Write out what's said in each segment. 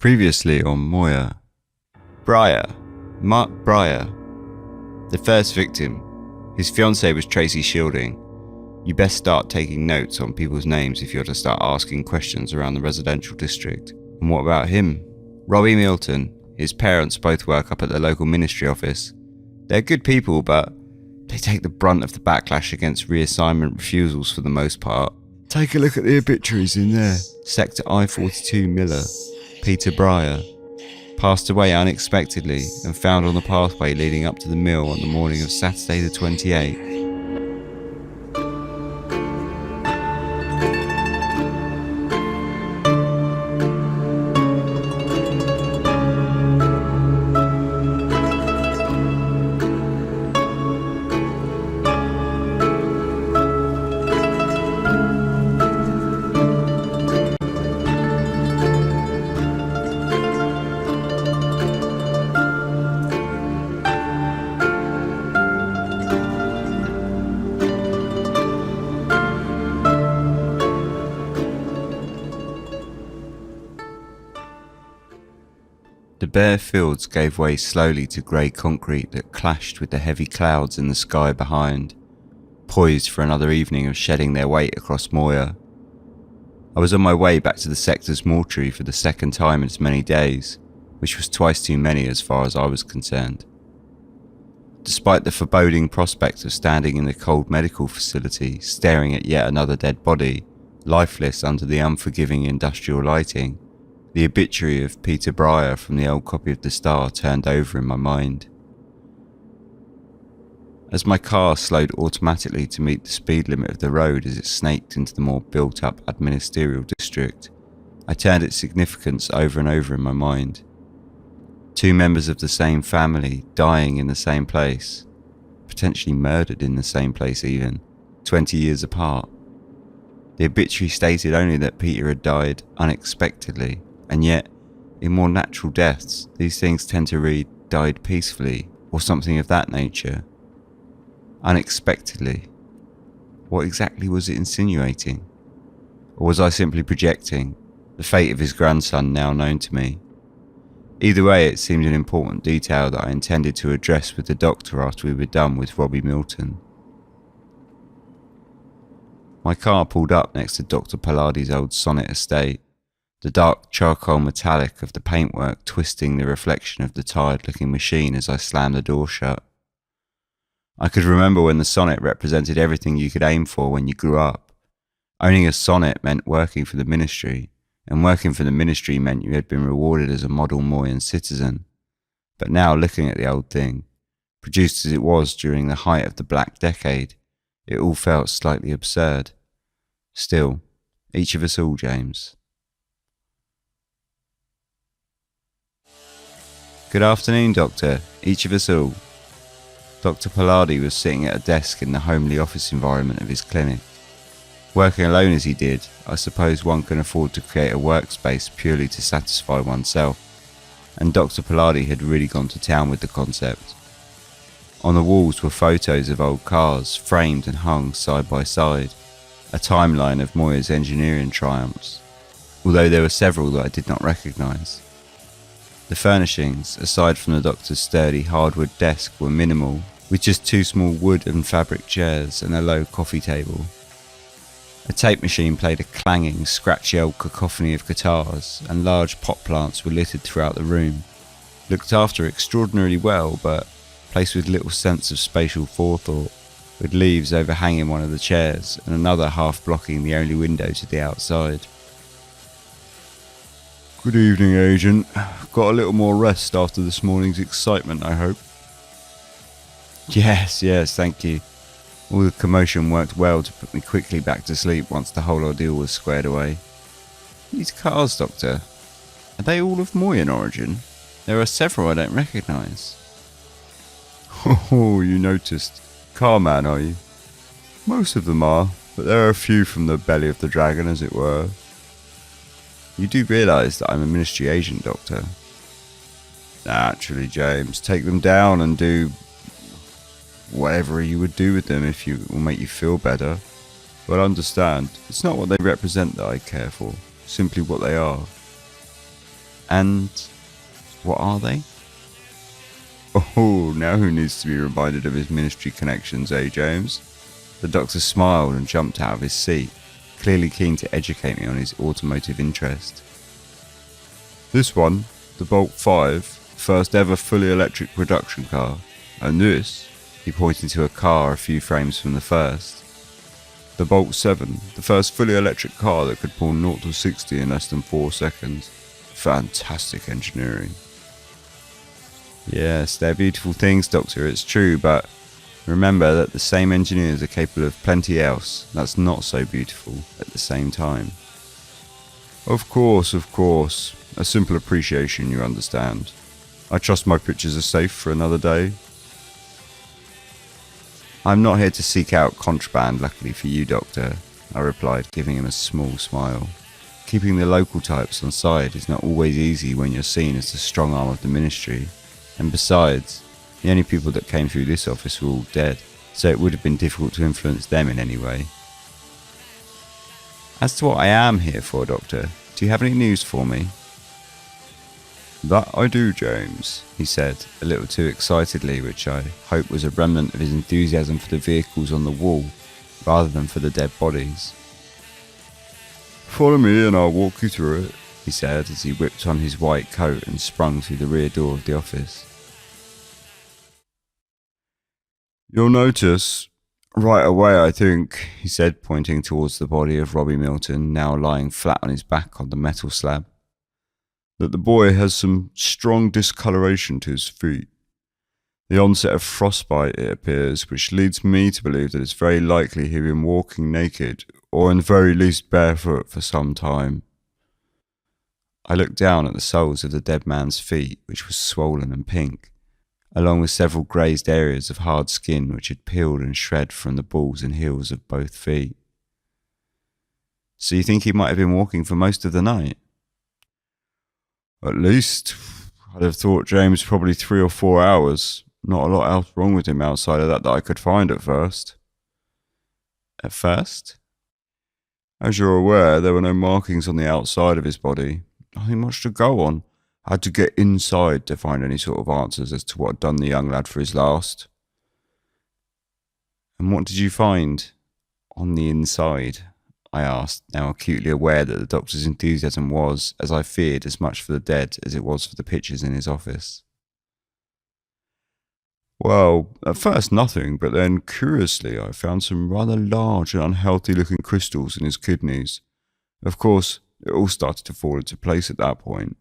Previously on Moya. Mark Breyer, the first victim. His fiancée was Tracy Shielding. You best start taking notes on people's names if you're to start asking questions around the residential district. And what about him? Robbie Milton. His parents both work up at the local ministry office. They're good people, but they take the brunt of the backlash against reassignment refusals for the most part. Take a look at the obituaries in there. Sector I-42 Miller, Peter Breyer, passed away unexpectedly and found on the pathway leading up to the mill on the morning of Saturday the 28th. The bare fields gave way slowly to grey concrete that clashed with the heavy clouds in the sky behind, poised for another evening of shedding their weight across Moya. I was on my way back to the sector's mortuary for the second time in as many days, which was twice too many as far as I was concerned. Despite the foreboding prospect of standing in the cold medical facility, staring at yet another dead body, lifeless under the unforgiving industrial lighting, the obituary of Peter Breyer from the old copy of the Star turned over in my mind. As my car slowed automatically to meet the speed limit of the road as it snaked into the more built-up administerial district, I turned its significance over and over in my mind. Two members of the same family dying in the same place, potentially murdered in the same place even, 20 years apart. The obituary stated only that Peter had died unexpectedly, and yet, in more natural deaths, these things tend to read, died peacefully, or something of that nature. Unexpectedly. What exactly was it insinuating? Or was I simply projecting, the fate of his grandson now known to me? Either way, it seemed an important detail that I intended to address with the doctor after we were done with Robbie Milton. My car pulled up next to Dr. Pallardi's old Sonnet estate, the dark charcoal metallic of the paintwork twisting the reflection of the tired-looking machine as I slammed the door shut. I could remember when the Sonnet represented everything you could aim for when you grew up. Owning a Sonnet meant working for the ministry, and working for the ministry meant you had been rewarded as a model Moyan citizen. But now, looking at the old thing, produced as it was during the height of the Black Decade, it all felt slightly absurd. Still, each of us all, James. Good afternoon, Doctor. Each of us all. Dr. Pallardi was sitting at a desk in the homely office environment of his clinic. Working alone as he did, I suppose one can afford to create a workspace purely to satisfy oneself, and Dr. Pallardi had really gone to town with the concept. On the walls were photos of old cars, framed and hung side by side, a timeline of Moya's engineering triumphs, although there were several that I did not recognise. The furnishings, aside from the doctor's sturdy hardwood desk, were minimal, with just two small wood and fabric chairs and a low coffee table. A tape machine played a clanging, scratchy old cacophony of guitars, and large pot plants were littered throughout the room, looked after extraordinarily well, but placed with little sense of spatial forethought, with leaves overhanging one of the chairs and another half blocking the only window to the outside. Good evening, Agent. Got a little more rest after this morning's excitement, I hope. Yes, thank you. All the commotion worked well to put me quickly back to sleep once the whole ordeal was squared away. These cars, Doctor, are they all of Moyan origin? There are several I don't recognise. Oh, you noticed. Car man, are you? Most of them are, but there are a few from the belly of the dragon, as it were. You do realise that I'm a ministry agent, Doctor? Naturally, James. Take them down and do whatever you would do with them if it will make you feel better. But understand, it's not what they represent that I care for, simply what they are. And what are they? Oh, now who needs to be reminded of his ministry connections, eh, James? The doctor smiled and jumped out of his seat, clearly keen to educate me on his automotive interest. This one, the Bolt 5, first ever fully electric production car. And this, he pointed to a car a few frames from the first. The Bolt 7, the first fully electric car that could pull 0 to 60 in less than 4 seconds. Fantastic engineering. Yes, they're beautiful things, Doctor, it's true, but remember that the same engineers are capable of plenty else that's not so beautiful at the same time. Of course. A simple appreciation, you understand. I trust my pictures are safe for another day. I'm not here to seek out contraband, luckily for you, Doctor, I replied, giving him a small smile. Keeping the local types on side is not always easy when you're seen as the strong arm of the ministry. And besides, the only people that came through this office were all dead, so it would have been difficult to influence them in any way. As to what I am here for, Doctor, do you have any news for me? That I do, James, he said, a little too excitedly, which I hope was a remnant of his enthusiasm for the vehicles on the wall, rather than for the dead bodies. Follow me and I'll walk you through it, he said as he whipped on his white coat and sprung through the rear door of the office. You'll notice, right away I think, he said, pointing towards the body of Robbie Milton, now lying flat on his back on the metal slab, that the boy has some strong discoloration to his feet. The onset of frostbite, it appears, which leads me to believe that it's very likely he'll been walking naked, or in the very least barefoot, for some time. I looked down at the soles of the dead man's feet, which was swollen and pink, along with several grazed areas of hard skin which had peeled and shred from the balls and heels of both feet. So you think he might have been walking for most of the night? At least, I'd have thought, James, probably 3 or 4 hours. Not a lot else wrong with him outside of that I could find at first. At first? As you're aware, there were no markings on the outside of his body. Nothing much to go on. I had to get inside to find any sort of answers as to what had done the young lad for his last. And what did you find on the inside? I asked, now acutely aware that the doctor's enthusiasm was, as I feared, as much for the dead as it was for the pictures in his office. Well, at first nothing, but then, curiously, I found some rather large and unhealthy-looking crystals in his kidneys. Of course, it all started to fall into place at that point.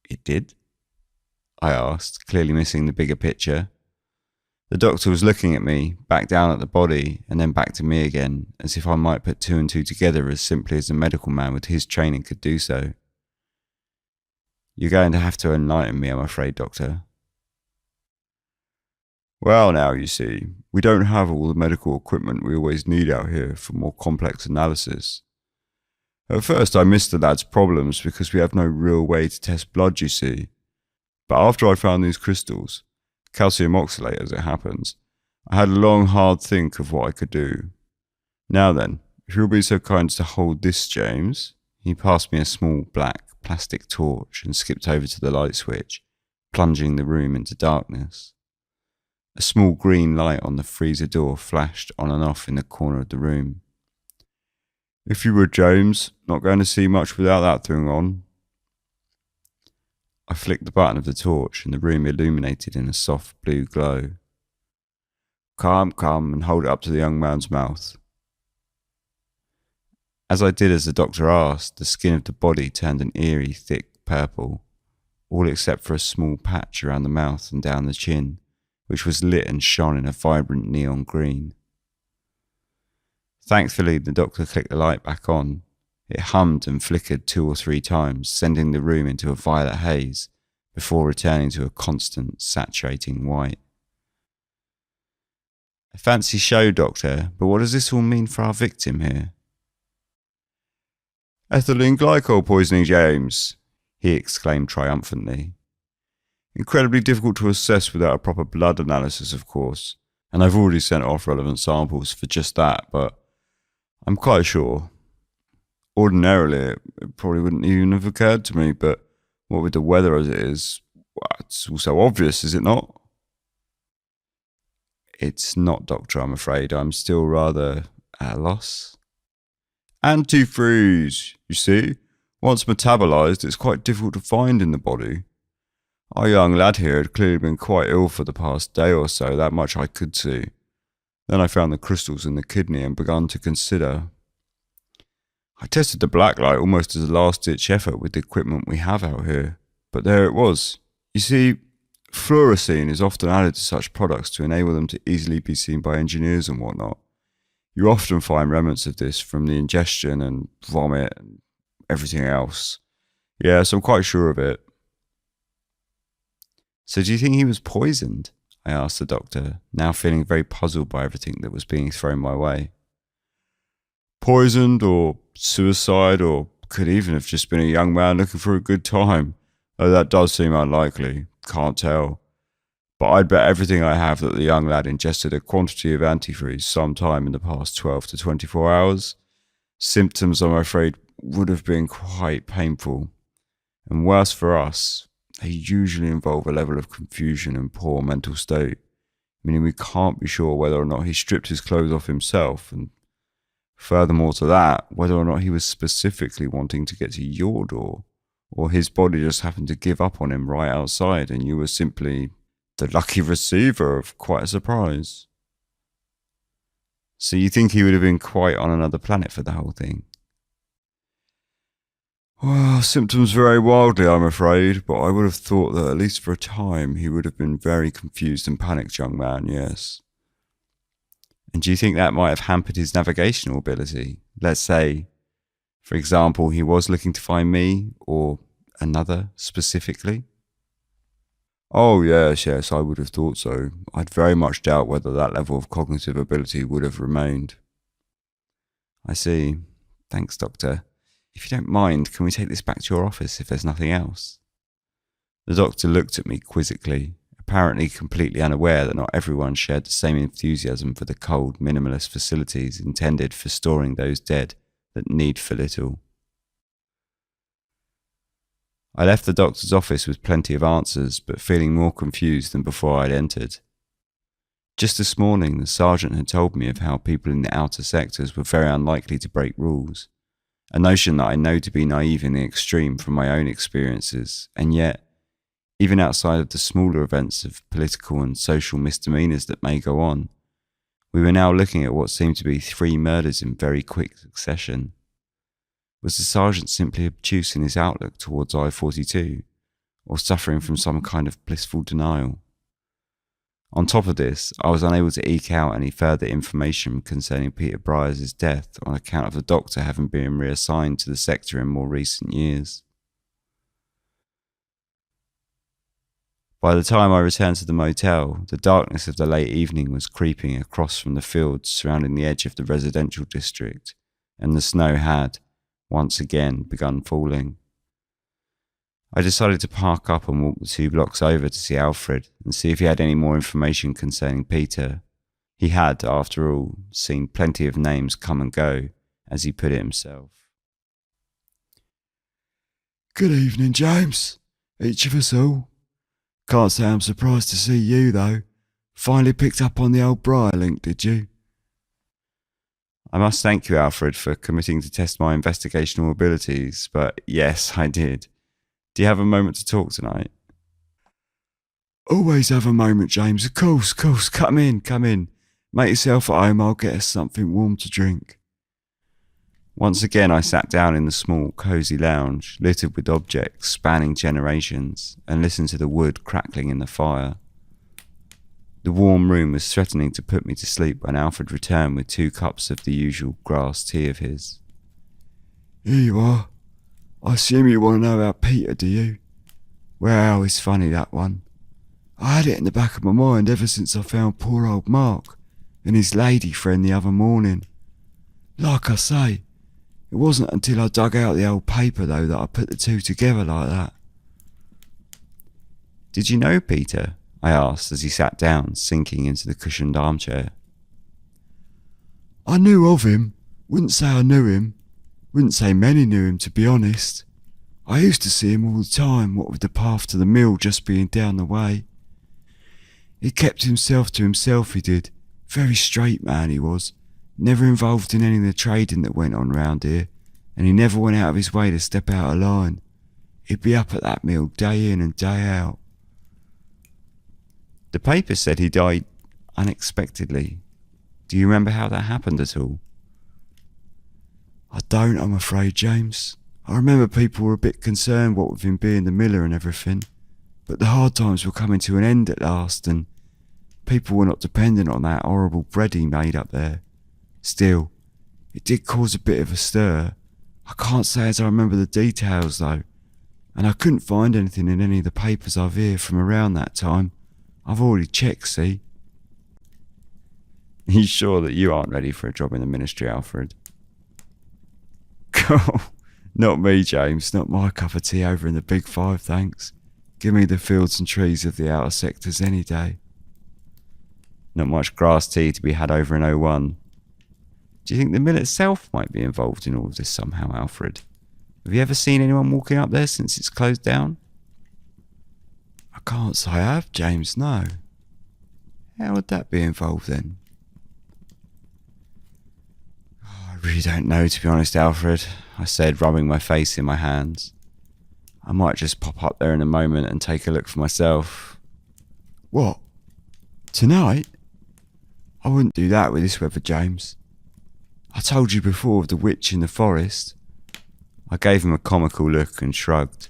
It did? I asked, clearly missing the bigger picture. The doctor was looking at me, back down at the body, and then back to me again, as if I might put 2 and 2 together as simply as a medical man with his training could do so. You're going to have to enlighten me, I'm afraid, Doctor. Well, now, you see, we don't have all the medical equipment we always need out here for more complex analysis. At first I missed the lad's problems because we have no real way to test blood, you see. But after I found these crystals, calcium oxalate as it happens, I had a long hard think of what I could do. Now then, if you'll be so kind as to hold this, James. He passed me a small black plastic torch and skipped over to the light switch, plunging the room into darkness. A small green light on the freezer door flashed on and off in the corner of the room. If you would, James, not going to see much without that thing on. I flicked the button of the torch and the room illuminated in a soft blue glow. Come, and hold it up to the young man's mouth. As I did as the doctor asked, the skin of the body turned an eerie, thick purple, all except for a small patch around the mouth and down the chin, which was lit and shone in a vibrant neon green. Thankfully, the doctor clicked the light back on. It hummed and flickered 2 or 3 times, sending the room into a violet haze, before returning to a constant, saturating white. A fancy show, Doctor, but what does this all mean for our victim here? Ethylene glycol poisoning, James, he exclaimed triumphantly. Incredibly difficult to assess without a proper blood analysis, of course, and I've already sent off relevant samples for just that, but I'm quite sure. Ordinarily, it probably wouldn't even have occurred to me, but what with the weather as it is, well, it's also obvious, is it not? It's not, Doctor, I'm afraid. I'm still rather at a loss. Antifreeze, you see. Once metabolised, it's quite difficult to find in the body. Our young lad here had clearly been quite ill for the past day or so, that much I could see. Then I found the crystals in the kidney and began to consider. I tested the blacklight almost as a last-ditch effort with the equipment we have out here, but there it was. You see, fluorescein is often added to such products to enable them to easily be seen by engineers and whatnot. You often find remnants of this from the ingestion and vomit and everything else. Yes, I'm quite sure of it. So do you think he was poisoned? I asked the doctor, now feeling very puzzled by everything that was being thrown my way. Poisoned or suicide, or could even have just been a young man looking for a good time, though that does seem unlikely, can't tell. But I'd bet everything I have that the young lad ingested a quantity of antifreeze sometime in the past 12 to 24 hours. Symptoms, I'm afraid, would have been quite painful. And worse for us, they usually involve a level of confusion and poor mental state, meaning we can't be sure whether or not he stripped his clothes off himself, and furthermore to that, whether or not he was specifically wanting to get to your door, or his body just happened to give up on him right outside and you were simply the lucky receiver of quite a surprise. So you think he would have been quite on another planet for the whole thing? Well, symptoms vary wildly, I'm afraid, but I would have thought that at least for a time he would have been very confused and panicked young man, yes. And do you think that might have hampered his navigational ability? Let's say, for example, he was looking to find me, or another specifically? Oh, yes, I would have thought so. I'd very much doubt whether that level of cognitive ability would have remained. I see. Thanks, Doctor. If you don't mind, can we take this back to your office if there's nothing else? The doctor looked at me quizzically, apparently completely unaware that not everyone shared the same enthusiasm for the cold, minimalist facilities intended for storing those dead that need for little. I left the doctor's office with plenty of answers, but feeling more confused than before I'd entered. Just this morning, the sergeant had told me of how people in the outer sectors were very unlikely to break rules, a notion that I know to be naive in the extreme from my own experiences, and yet, even outside of the smaller events of political and social misdemeanours that may go on, we were now looking at what seemed to be 3 murders in very quick succession. Was the sergeant simply obtuse in his outlook towards I-42, or suffering from some kind of blissful denial? On top of this, I was unable to eke out any further information concerning Peter Briers' death on account of the doctor having been reassigned to the sector in more recent years. By the time I returned to the motel, the darkness of the late evening was creeping across from the fields surrounding the edge of the residential district, and the snow had, once again, begun falling. I decided to park up and walk the 2 blocks over to see Alfred and see if he had any more information concerning Peter. He had, after all, seen plenty of names come and go, as he put it himself. Good evening, James. Each of us all. Can't say I'm surprised to see you, though. Finally picked up on the old Briar link, did you? I must thank you, Alfred, for committing to test my investigational abilities, but yes, I did. Do you have a moment to talk tonight? Always have a moment, James. Of course. Come in. Make yourself at home. I'll get us something warm to drink. Once again, I sat down in the small, cosy lounge, littered with objects spanning generations, and listened to the wood crackling in the fire. The warm room was threatening to put me to sleep when Alfred returned with 2 cups of the usual grass tea of his. Here you are. I assume you want to know about Peter, do you? Well, it's funny, that one. I had it in the back of my mind ever since I found poor old Mark and his lady friend the other morning. Like I say, it wasn't until I dug out the old paper, though, that I put the 2 together like that. Did you know Peter? I asked as he sat down, sinking into the cushioned armchair. I knew of him. Wouldn't say I knew him. Wouldn't say many knew him, to be honest. I used to see him all the time, what with the path to the mill just being down the way. He kept himself to himself, he did. Very straight man he was. Never involved in any of the trading that went on round here, and he never went out of his way to step out of line. He'd be up at that mill day in and day out. The paper said he died unexpectedly. Do you remember how that happened at all? I don't, I'm afraid, James. I remember people were a bit concerned what with him being the miller and everything, but the hard times were coming to an end at last, and people were not dependent on that horrible bread he made up there. Still, it did cause a bit of a stir. I can't say as I remember the details though, and I couldn't find anything in any of the papers I've heard from around that time. I've already checked, see. Are you sure that you aren't ready for a job in the ministry, Alfred? Not me, James. Not my cup of tea over in the Big Five, thanks. Give me the fields and trees of the outer sectors any day. Not much grass tea to be had over in O1. Do you think the mill itself might be involved in all of this somehow, Alfred? Have you ever seen anyone walking up there since it's closed down? I can't say I have, James, no. How would that be involved then? I really don't know, to be honest, Alfred, I said, rubbing my face in my hands. I might just pop up there in a moment and take a look for myself. What? Tonight? I wouldn't do that with this weather, James. I told you before of the witch in the forest. I gave him a comical look and shrugged.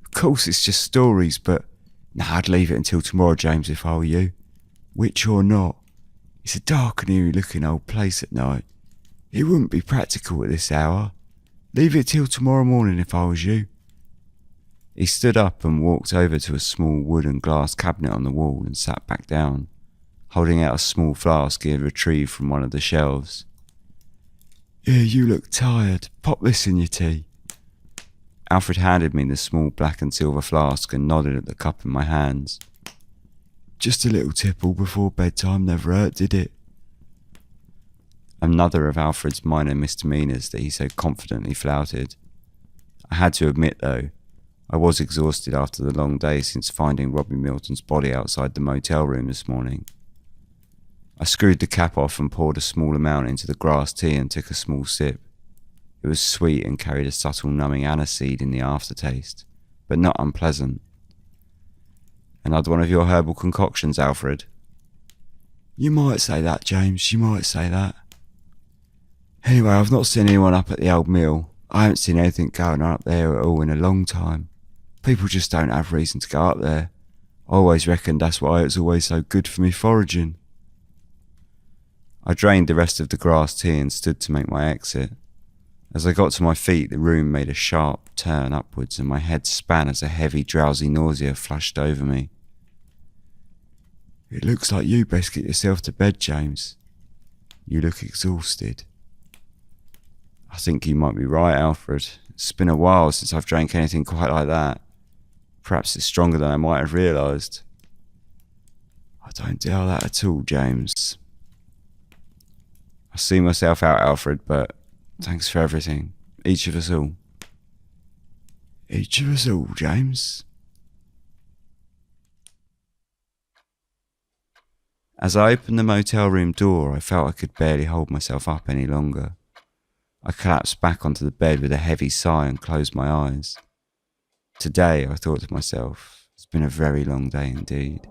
Of course it's just stories, but I'd leave it until tomorrow, James, if I were you. Witch or not, it's a dark and eerie looking old place at night. It wouldn't be practical at this hour. Leave it till tomorrow morning if I was you. He stood up and walked over to a small wood and glass cabinet on the wall and sat back down, holding out a small flask he had retrieved from one of the shelves. Here, you look tired. Pop this in your tea. Alfred handed me the small black and silver flask and nodded at the cup in my hands. Just a little tipple before bedtime never hurt, did it? Another of Alfred's minor misdemeanours that he so confidently flouted. I had to admit, though, I was exhausted after the long day since finding Robbie Milton's body outside the motel room this morning. I screwed the cap off and poured a small amount into the grass tea and took a small sip. It was sweet and carried a subtle numbing aniseed in the aftertaste, but not unpleasant. Another one of your herbal concoctions, Alfred? You might say that, James, you might say that. Anyway, I've not seen anyone up at the old mill. I haven't seen anything going on up there at all in a long time. People just don't have reason to go up there. I always reckoned that's why it's always so good for me foraging. I drained the rest of the grass tea and stood to make my exit. As I got to my feet, the room made a sharp turn upwards and my head span as a heavy, drowsy nausea flushed over me. It looks like you best get yourself to bed, James. You look exhausted. I think you might be right, Alfred. It's been a while since I've drank anything quite like that. Perhaps it's stronger than I might have realised. I don't doubt that at all, James. I see myself out, Alfred, but thanks for everything. Each of us all. Each of us all, James. As I opened the motel room door, I felt I could barely hold myself up any longer. I collapsed back onto the bed with a heavy sigh and closed my eyes. Today, I thought to myself, it's been a very long day indeed.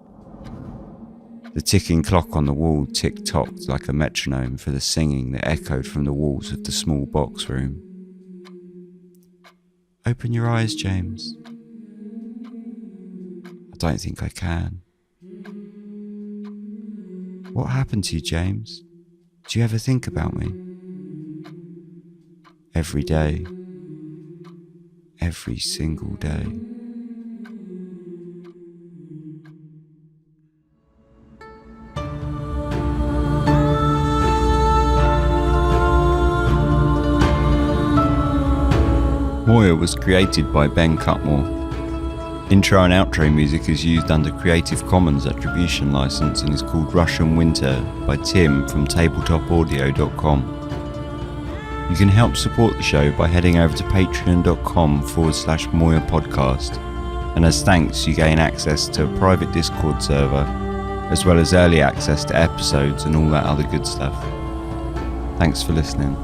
The ticking clock on the wall tick-tocked like a metronome for the singing that echoed from the walls of the small box room. Open your eyes, James. I don't think I can. What happened to you, James? Do you ever think about me? Every day. Every single day. Moya was created by Ben Cutmore. Intro and outro music is used under Creative Commons Attribution License and is called Russian Winter by Tim from tabletopaudio.com. You can help support the show by heading over to patreon.com/Moya podcast, and as thanks you gain access to a private Discord server, as well as early access to episodes and all that other good stuff. Thanks for listening.